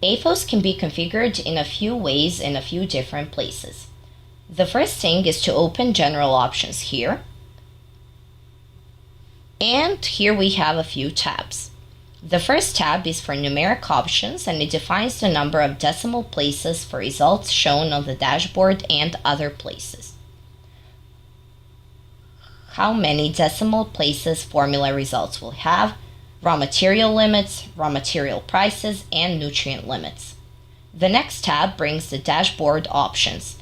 AFOS can be configured in a few ways in a few different places. The first thing is to open General Options here. And here we have a few tabs. The first tab is for numeric options, and it defines the number of decimal places for results shown on the dashboard and other places. How many decimal places formula results will have, raw material limits, raw material prices, and nutrient limits. The next tab brings the dashboard options,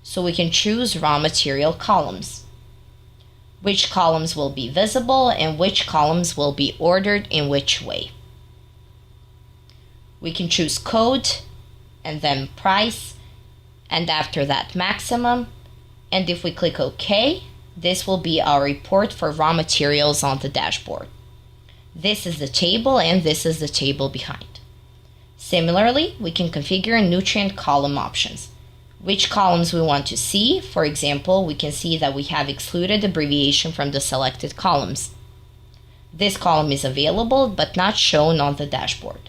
so we can choose raw material columns, which columns will be visible and which columns will be ordered in which way. We can choose code and then price, and after that maximum, and if we click OK, this will be our report for raw materials on the dashboard. This is the table and this is the table behind. Similarly, we can configure nutrient column options. Which columns we want to see. For example, we can see that we have excluded abbreviation from the selected columns. This column is available but not shown on the dashboard.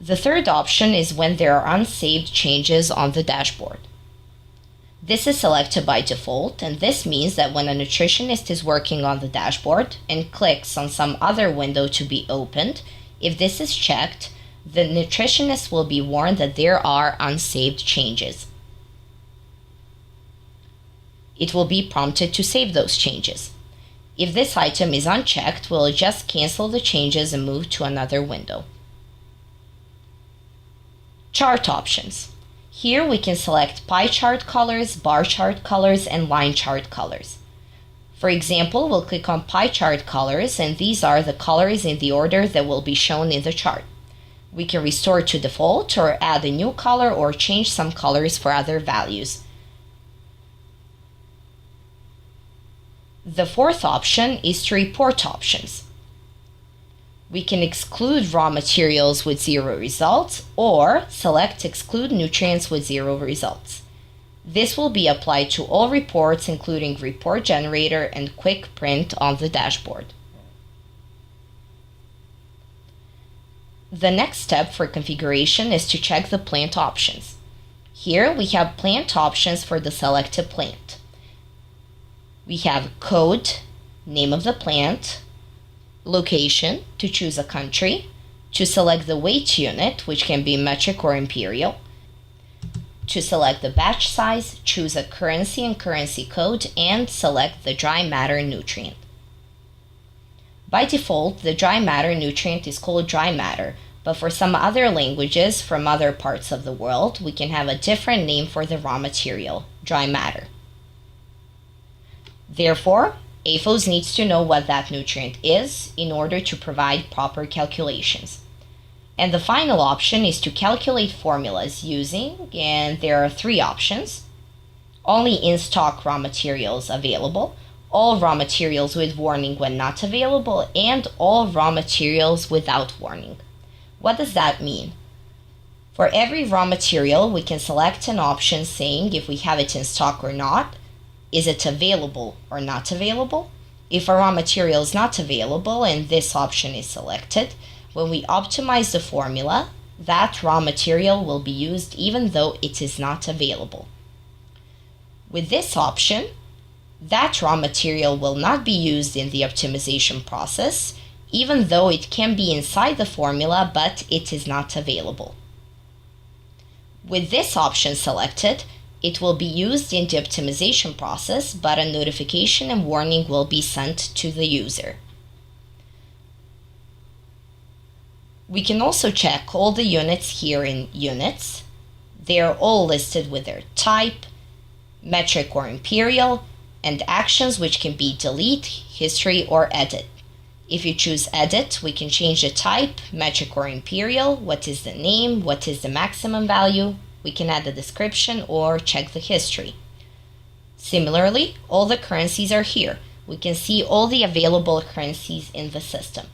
The third option is when there are unsaved changes on the dashboard. This is selected by default, and this means that when a nutritionist is working on the dashboard and clicks on some other window to be opened, if this is checked, the nutritionist will be warned that there are unsaved changes. It will be prompted to save those changes. If this item is unchecked, we'll just cancel the changes and move to another window. Chart options. Here we can select pie chart colors, bar chart colors, and line chart colors. For example, we'll click on pie chart colors, and these are the colors in the order that will be shown in the chart. We can restore to default or add a new color or change some colors for other values. The fourth option is to report options. We can exclude raw materials with 0 results or select exclude nutrients with 0 results. This will be applied to all reports, including report generator and quick print on the dashboard. The next step for configuration is to check the plant options. Here we have plant options for the selected plant. We have code, name of the plant, location, to choose a country, to select the weight unit, which can be metric or imperial, to select the batch size, choose a currency and currency code, and select the dry matter nutrient. By default, the dry matter nutrient is called dry matter, but for some other languages from other parts of the world, we can have a different name for the raw material, dry matter. Therefore, AFOS needs to know what that nutrient is in order to provide proper calculations. And the final option is to calculate formulas using, and there are 3 options: only in-stock raw materials available, all raw materials with warning when not available, and all raw materials without warning. What does that mean? For every raw material, we can select an option saying if we have it in stock or not. Is it available or not available? If a raw material is not available and this option is selected, when we optimize the formula, that raw material will be used even though it is not available. With this option, that raw material will not be used in the optimization process, even though it can be inside the formula, but it is not available. With this option selected, it will be used in the optimization process, but a notification and warning will be sent to the user. We can also check all the units here in units. They are all listed with their type, metric or imperial, and actions which can be delete, history, or edit. If you choose edit, we can change the type, metric or imperial, what is the name, what is the maximum value. We can add a description or check the history. Similarly, all the currencies are here. We can see all the available currencies in the system.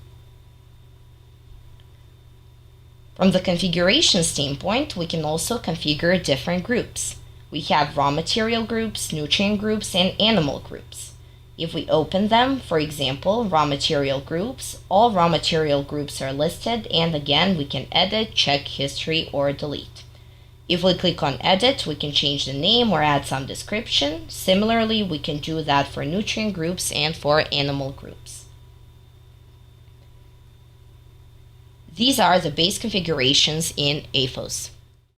From the configuration standpoint, we can also configure different groups. We have raw material groups, nutrient groups, and animal groups. If we open them, for example, raw material groups, all raw material groups are listed, and again, we can edit, check history, or delete. If we click on edit, we can change the name or add some description. Similarly, we can do that for nutrient groups and for animal groups. These are the base configurations in AFOS.